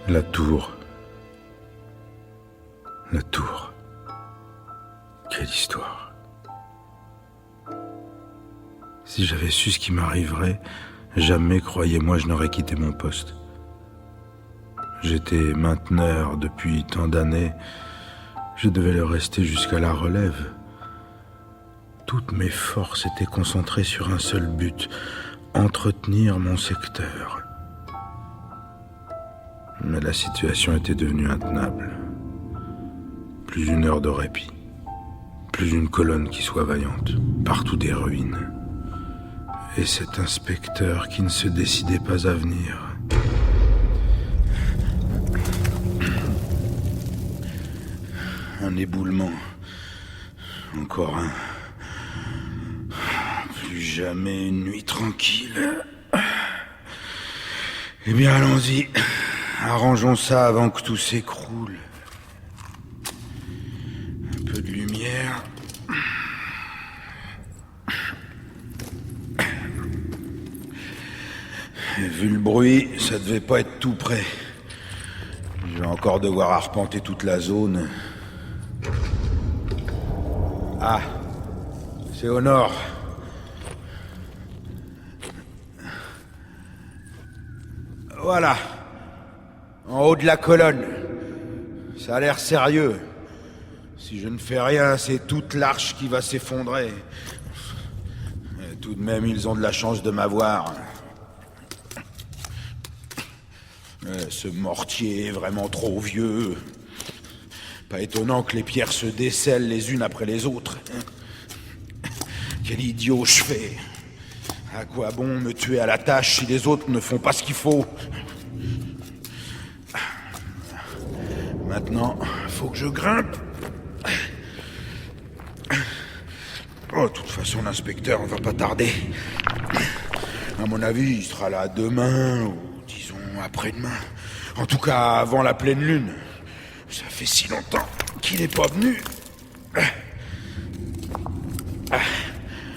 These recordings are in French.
La tour. La tour. Quelle histoire. Si j'avais su ce qui m'arriverait, jamais, croyez-moi, je n'aurais quitté mon poste. J'étais mainteneur depuis tant d'années, je devais le rester jusqu'à la relève. Toutes mes forces étaient concentrées sur un seul but, entretenir mon secteur. Mais la situation était devenue intenable. Plus une heure de répit, plus une colonne qui soit vaillante, partout des ruines. Et cet inspecteur qui ne se décidait pas à venir. Un éboulement. Encore un. Plus jamais une nuit tranquille. Eh bien, allons-y. Arrangeons ça avant que tout s'écroule. Un peu de lumière. Et vu le bruit, ça devait pas être tout près. Je vais encore devoir arpenter toute la zone. Ah, c'est au nord. Voilà. En haut de la colonne. Ça a l'air sérieux. Si je ne fais rien, c'est toute l'arche qui va s'effondrer. Et tout de même, ils ont de la chance de m'avoir. Ce mortier est vraiment trop vieux. Pas étonnant que les pierres se décèlent les unes après les autres. Quel idiot je fais. À quoi bon me tuer à la tâche si les autres ne font pas ce qu'il faut? Maintenant, faut que je grimpe. Oh, de toute façon, l'inspecteur ne va pas tarder. À mon avis, il sera là demain, ou disons après-demain. En tout cas, avant la pleine lune. Ça fait si longtemps qu'il n'est pas venu.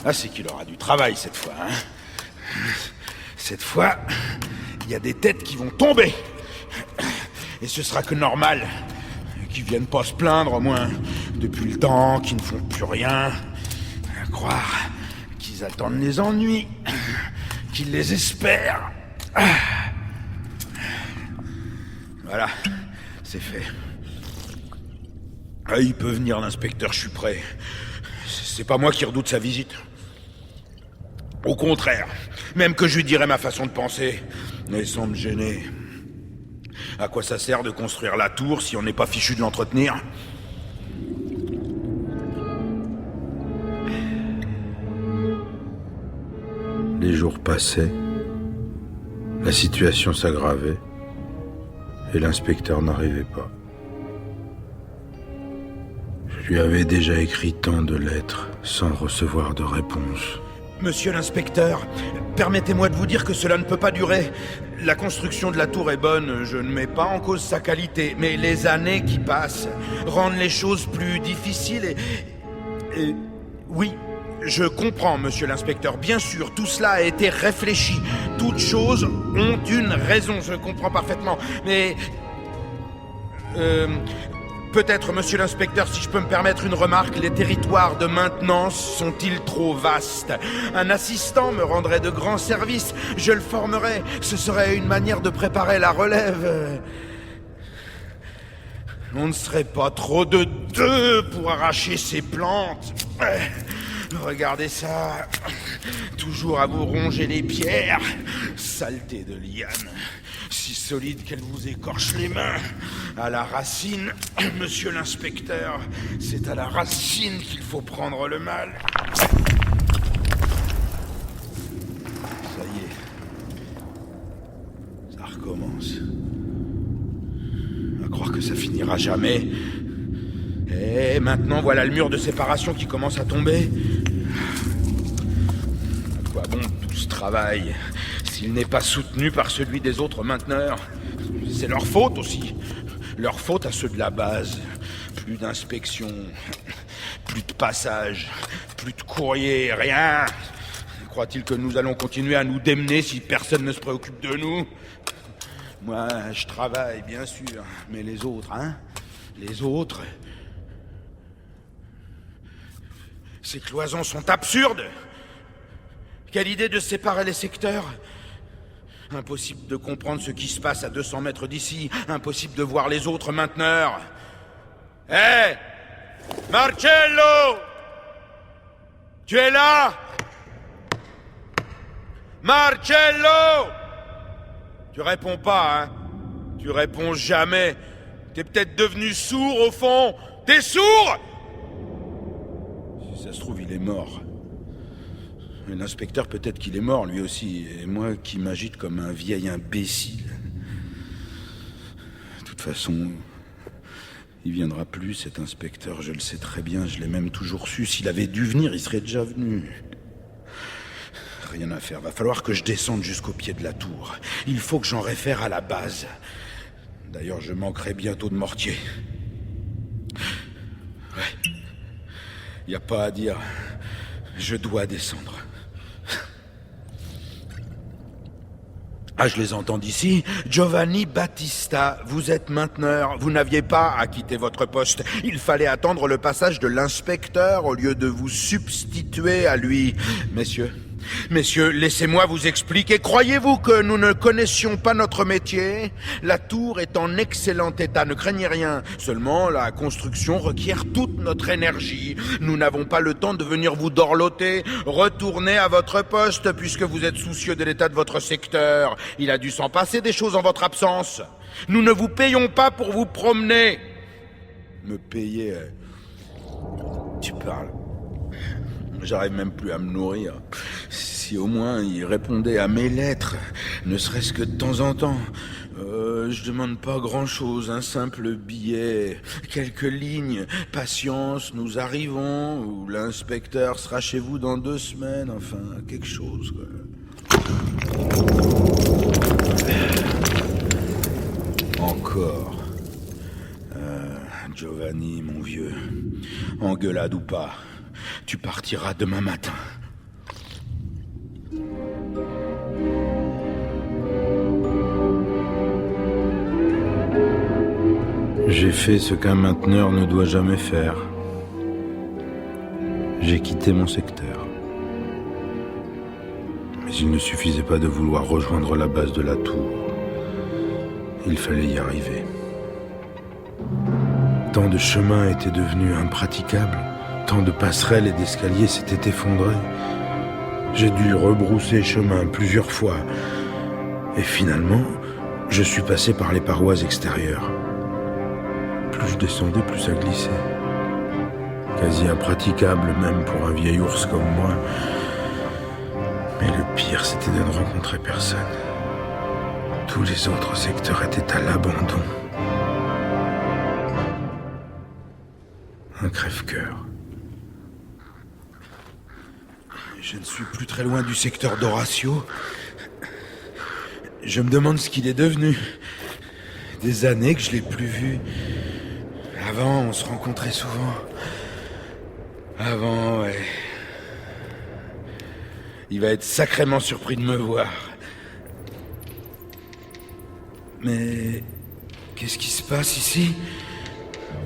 Ah, c'est qu'il aura du travail cette fois, hein. Cette fois, il y a des têtes qui vont tomber. Et ce sera que normal. Qu'ils viennent pas se plaindre, au moins, depuis le temps, qu'ils ne font plus rien. À croire qu'ils attendent les ennuis, qu'ils les espèrent. Voilà, c'est fait. Ah, il peut venir, l'inspecteur, je suis prêt. C'est pas moi qui redoute sa visite. Au contraire, même que je lui dirais ma façon de penser, mais sans me gêner. À quoi ça sert de construire la tour si on n'est pas fichu de l'entretenir? Les jours passaient, la situation s'aggravait, et l'inspecteur n'arrivait pas. Je lui avais déjà écrit tant de lettres sans recevoir de réponse. Monsieur l'inspecteur, permettez-moi de vous dire que cela ne peut pas durer. La construction de la tour est bonne, je ne mets pas en cause sa qualité, mais les années qui passent rendent les choses plus difficiles et... Oui, je comprends, monsieur l'inspecteur. Bien sûr, tout cela a été réfléchi. Toutes choses ont une raison, je comprends parfaitement. Mais... Peut-être, monsieur l'inspecteur, si je peux me permettre une remarque, les territoires de maintenance sont-ils trop vastes? Un assistant me rendrait de grands services, je le formerais, ce serait une manière de préparer la relève. On ne serait pas trop de deux pour arracher ces plantes. Regardez ça, toujours à vous ronger les pierres, saleté de liane. Si solide qu'elle vous écorche les mains. À la racine, monsieur l'inspecteur, c'est à la racine qu'il faut prendre le mal. Ça y est. Ça recommence. À croire que ça finira jamais. Et maintenant, voilà le mur de séparation qui commence à tomber. À quoi bon tout ce travail s'il n'est pas soutenu par celui des autres mainteneurs? C'est leur faute aussi. Leur faute à ceux de la base. Plus d'inspection, plus de passage, plus de courrier, rien. Croit-il que nous allons continuer à nous démener si personne ne se préoccupe de nous? Moi, je travaille, bien sûr. Mais les autres, hein? Les autres... Ces cloisons sont absurdes! Quelle idée de séparer les secteurs! Impossible de comprendre ce qui se passe à 200 mètres d'ici. Impossible de voir les autres mainteneurs. Hé! Marcello! Tu es là? Marcello! Tu réponds pas, hein? Tu réponds jamais. T'es peut-être devenu sourd au fond. T'es sourd? Si ça se trouve, il est mort. Et l'inspecteur, peut-être qu'il est mort, lui aussi. Et moi qui m'agite comme un vieil imbécile. De toute façon, il viendra plus, cet inspecteur. Je le sais très bien, je l'ai même toujours su. S'il avait dû venir, il serait déjà venu. Rien à faire. Va falloir que je descende jusqu'au pied de la tour. Il faut que j'en réfère à la base. D'ailleurs, je manquerai bientôt de mortier. Ouais. Y a pas à dire. Je dois descendre. Ah, je les entends d'ici. Giovanni Battista, vous êtes mainteneur. Vous n'aviez pas à quitter votre poste. Il fallait attendre le passage de l'inspecteur au lieu de vous substituer à lui. Messieurs, laissez-moi vous expliquer. Croyez-vous que nous ne connaissions pas notre métier? La tour est en excellent état, ne craignez rien. Seulement, la construction requiert toute notre énergie. Nous n'avons pas le temps de venir vous dorloter. Retournez à votre poste, puisque vous êtes soucieux de l'état de votre secteur. Il a dû s'en passer des choses en votre absence. Nous ne vous payons pas pour vous promener. Me payer... Tu parles... J'arrive même plus à me nourrir. Si au moins il répondait à mes lettres, ne serait-ce que de temps en temps. Je demande pas grand-chose, un simple billet, quelques lignes. Patience, nous arrivons, ou l'inspecteur sera chez vous dans 2 semaines, enfin, quelque chose, quoi. Encore. Giovanni, mon vieux, engueulade ou pas, tu partiras demain matin. J'ai fait ce qu'un mainteneur ne doit jamais faire. J'ai quitté mon secteur. Mais il ne suffisait pas de vouloir rejoindre la base de la tour. Il fallait y arriver. Tant de chemins étaient devenus impraticables. Tant de passerelles et d'escaliers s'étaient effondrés. J'ai dû rebrousser chemin plusieurs fois. Et finalement, je suis passé par les parois extérieures. Plus je descendais, plus ça glissait. Quasi impraticable même pour un vieil ours comme moi. Mais le pire, c'était de ne rencontrer personne. Tous les autres secteurs étaient à l'abandon. Un crève-cœur. Je ne suis plus très loin du secteur d'Horatio. Je me demande ce qu'il est devenu. Des années que je l'ai plus vu. Avant, on se rencontrait souvent. Avant, ouais. Il va être sacrément surpris de me voir. Mais... qu'est-ce qui se passe ici?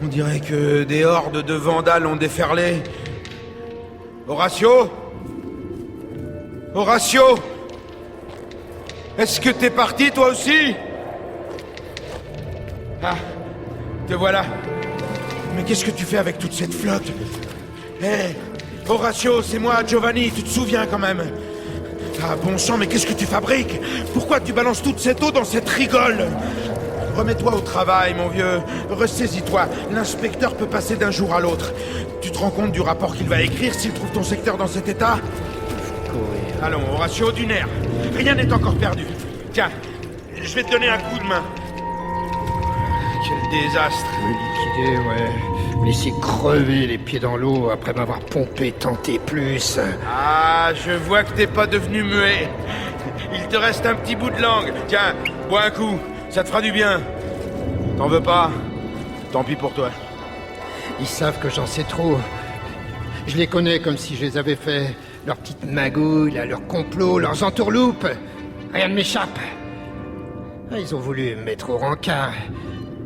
On dirait que des hordes de vandales ont déferlé. Horatio? Horatio? Est-ce que t'es parti, toi aussi? Ah, te voilà. Mais qu'est-ce que tu fais avec toute cette flotte? Hé, Horatio, c'est moi, Giovanni, tu te souviens quand même? Ah, bon sang, mais qu'est-ce que tu fabriques? Pourquoi tu balances toute cette eau dans cette rigole? Remets-toi au travail, mon vieux. Ressaisis-toi. L'inspecteur peut passer d'un jour à l'autre. Tu te rends compte du rapport qu'il va écrire s'il trouve ton secteur dans cet état? Allons, Horatio, du nerf. Rien n'est encore perdu. Tiens, je vais te donner un coup de main. Quel désastre. Me liquider, ouais. Me laisser crever les pieds dans l'eau après m'avoir pompé tant et plus. Ah, je vois que t'es pas devenu muet. Il te reste un petit bout de langue. Tiens, bois un coup. Ça te fera du bien. T'en veux pas? Tant pis pour toi. Ils savent que j'en sais trop. Je les connais comme si je les avais fait. Leurs petites magouilles, leurs complots, leurs entourloupes. Rien ne m'échappe. Ah, ils ont voulu me mettre au rencard.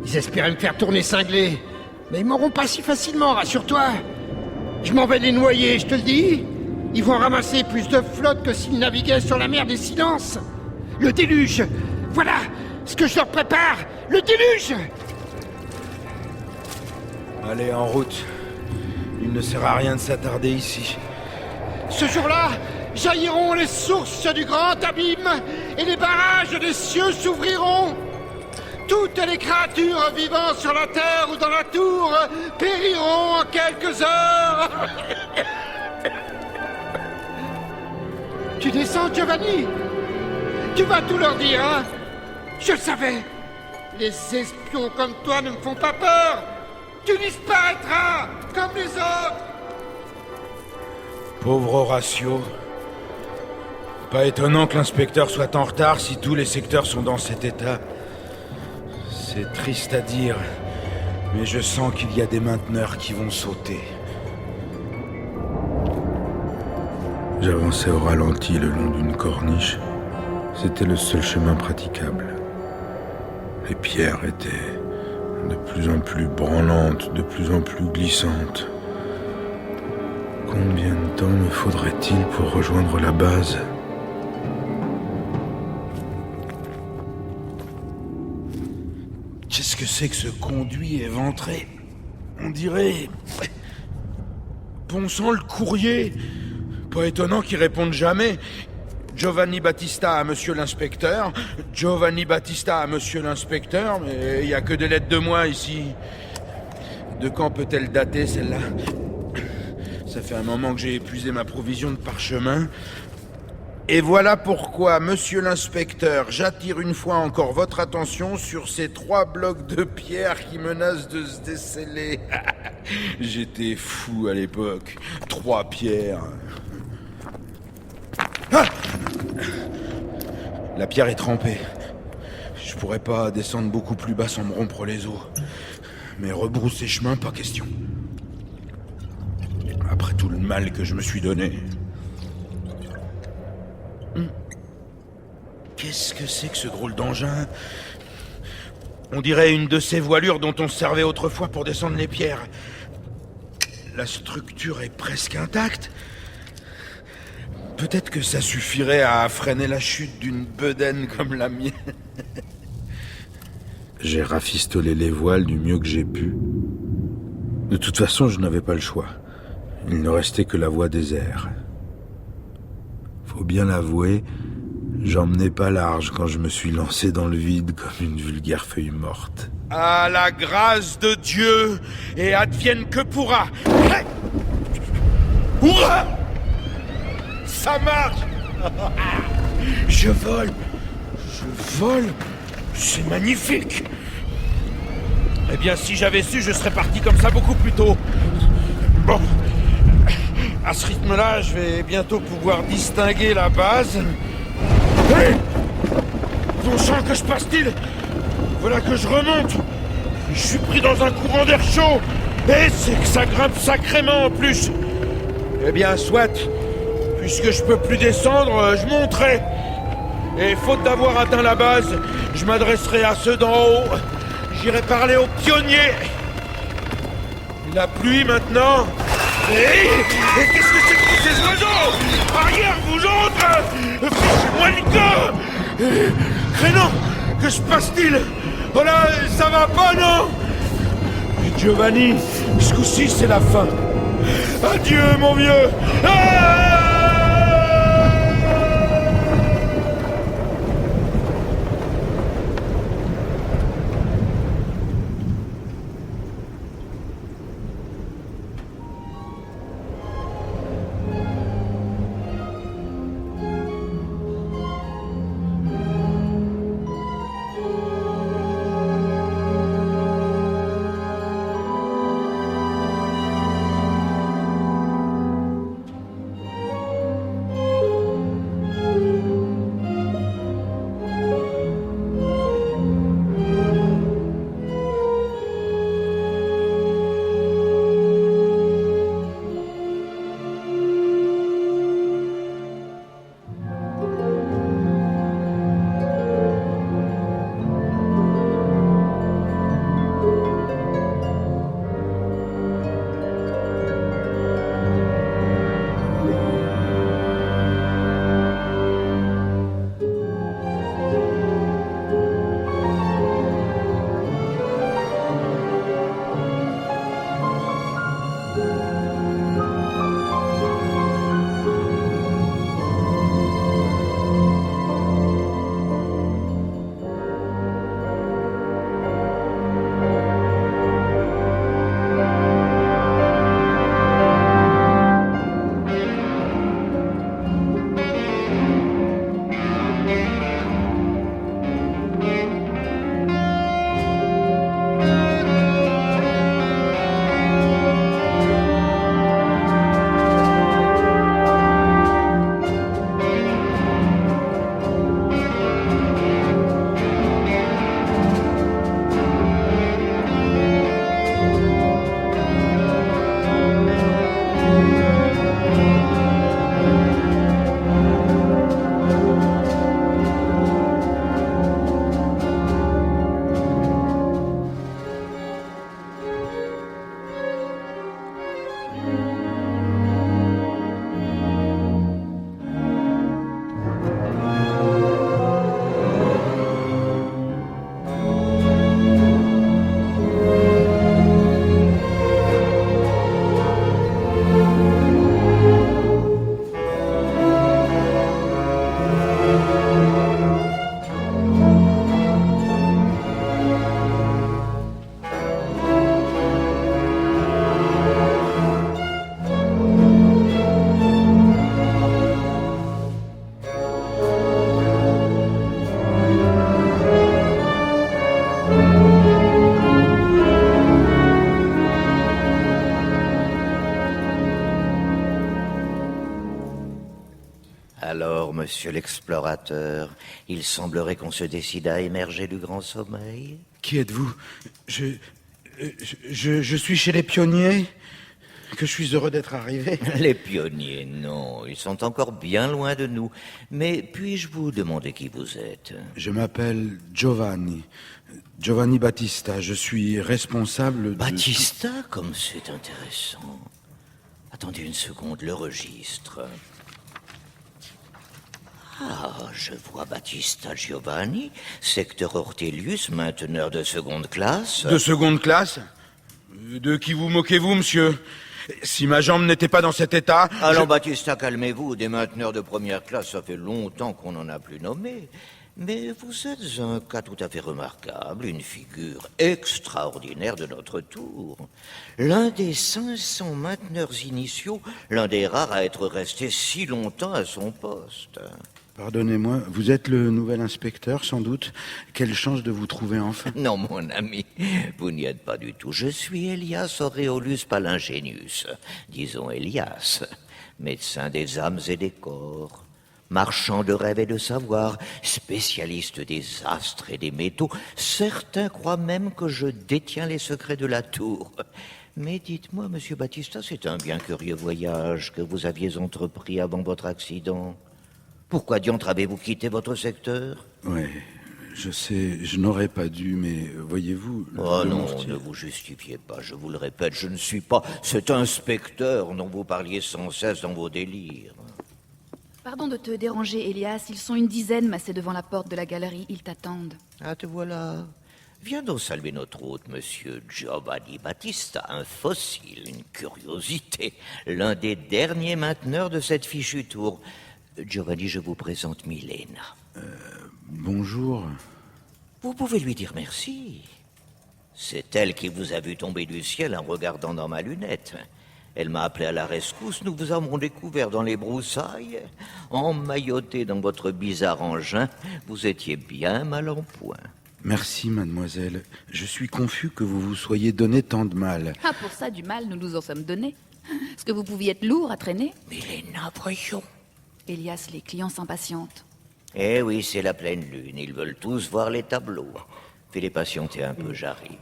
Ils espéraient me faire tourner cinglé. Mais ils m'auront pas si facilement, rassure-toi. Je m'en vais les noyer, je te le dis. Ils vont ramasser plus de flotte que s'ils naviguaient sur la mer des silences. Le déluge. Voilà ce que je leur prépare. Le déluge. Allez, en route. Il ne sert à rien de s'attarder ici. Ce jour-là, jailliront les sources du grand abîme et les barrages des cieux s'ouvriront. Toutes les créatures vivant sur la terre ou dans la tour périront en quelques heures. Tu descends, Giovanni? Tu vas tout leur dire, hein? Je le savais. Les espions comme toi ne me font pas peur. Tu disparaîtras comme les autres. Pauvre Horatio. Pas étonnant que l'inspecteur soit en retard si tous les secteurs sont dans cet état. C'est triste à dire, mais je sens qu'il y a des mainteneurs qui vont sauter. J'avançais au ralenti le long d'une corniche. C'était le seul chemin praticable. Les pierres étaient de plus en plus branlantes, de plus en plus glissantes. Combien de temps me faudrait-il pour rejoindre la base ? Qu'est-ce que c'est que ce conduit éventré ? On dirait... Bon sang, le courrier. Pas étonnant qu'il réponde jamais. Giovanni Battista à monsieur l'inspecteur. Giovanni Battista à monsieur l'inspecteur. Mais il n'y a que des lettres de moi ici. De quand peut-elle dater, celle-là ? Ça fait un moment que j'ai épuisé ma provision de parchemin. Et voilà pourquoi, monsieur l'inspecteur, j'attire une fois encore votre attention sur ces 3 blocs de pierre qui menacent de se déceler. J'étais fou à l'époque. 3 pierres. Ah ! La pierre est trempée. Je pourrais pas descendre beaucoup plus bas sans me rompre les os. Mais rebrousser chemin, pas question. Après tout le mal que je me suis donné. Qu'est-ce que c'est que ce drôle d'engin ? On dirait une de ces voilures dont on se servait autrefois pour descendre les pierres. La structure est presque intacte. Peut-être que ça suffirait à freiner la chute d'une bedaine comme la mienne. J'ai rafistolé les voiles du mieux que j'ai pu. De toute façon, je n'avais pas le choix. Il ne restait que la voie des airs. Faut bien l'avouer, j'emmenais pas large quand je me suis lancé dans le vide comme une vulgaire feuille morte. À la grâce de Dieu, et advienne que pourra. Hurrah ! Ça marche. Je vole. C'est magnifique. Eh bien, si j'avais su, je serais parti comme ça beaucoup plus tôt. Bon. À ce rythme-là, je vais bientôt pouvoir distinguer la base. Hé ! Bon sang, que se passe-t-il ? Voilà que je remonte. Je suis pris dans un courant d'air chaud. Et c'est que ça grimpe sacrément en plus. Eh bien, soit. Puisque je peux plus descendre, je monterai. Et faute d'avoir atteint la base, je m'adresserai à ceux d'en haut. J'irai parler aux pionniers. La pluie maintenant. Et qu'est-ce que c'est que tous ces oiseaux ? Arrière, vous autres ! Fichez-moi le gars ! Crénon, que se passe-t-il ? Oh là, ça va pas, non ? Giovanni, ce coup-ci, c'est la fin. Adieu, mon vieux. Ah ! monsieur l'explorateur. Il semblerait qu'on se décide à émerger du grand sommeil. Qui êtes-vous? Je suis chez les pionniers. Que je suis heureux d'être arrivé. Les pionniers, non, ils sont encore bien loin de nous. Mais puis-je vous demander qui vous êtes? Je m'appelle Giovanni. Giovanni Battista. Je suis responsable de... Battista, comme c'est intéressant. Attendez une seconde, le registre. Ah, je vois Battista Giovanni, secteur Ortelius, mainteneur de seconde classe. De seconde classe? De qui vous moquez-vous, monsieur? Si ma jambe n'était pas dans cet état... Allons, Battista, calmez-vous. Des mainteneurs de première classe, ça fait longtemps qu'on n'en a plus nommé. Mais vous êtes un cas tout à fait remarquable, une figure extraordinaire de notre tour. L'un des 500 mainteneurs initiaux, l'un des rares à être resté si longtemps à son poste. Pardonnez-moi, vous êtes le nouvel inspecteur, sans doute. Quelle chance de vous trouver enfin. Non, mon ami, vous n'y êtes pas du tout. Je suis Elias Aureolus Palingenius, disons Elias, médecin des âmes et des corps, marchand de rêves et de savoir, spécialiste des astres et des métaux. Certains croient même que je détiens les secrets de la tour. Mais dites-moi, monsieur Battista, c'est un bien curieux voyage que vous aviez entrepris avant votre accident. Pourquoi diantre avez-vous quitté votre secteur? Oui, je sais, je n'aurais pas dû, mais voyez-vous... Oh non, ne vous justifiez pas, je vous le répète, je ne suis pas cet inspecteur dont vous parliez sans cesse dans vos délires. Pardon de te déranger, Elias, ils sont une dizaine massés devant la porte de la galerie, ils t'attendent. Ah, te voilà. Viens donc saluer notre hôte, monsieur Giovanni Battista, un fossile, une curiosité, l'un des derniers mainteneurs de cette fichue tour. Giovanni, je vous présente Milena. Bonjour. Vous pouvez lui dire merci. C'est elle qui vous a vu tomber du ciel en regardant dans ma lunette. Elle m'a appelé à la rescousse. Nous vous avons découvert dans les broussailles, emmailloté dans votre bizarre engin. Vous étiez bien mal en point. Merci, mademoiselle. Je suis confus que vous vous soyez donné tant de mal. Ah, pour ça, du mal, nous nous en sommes donnés. Est-ce que vous pouviez être lourd à traîner? Milena, voyons. Elias, les clients s'impatientent. Eh oui, c'est la pleine lune. Ils veulent tous voir les tableaux. Fais-les patienter un peu, j'arrive.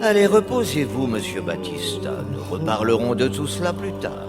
Allez, reposez-vous, monsieur Battista. Nous reparlerons de tout cela plus tard.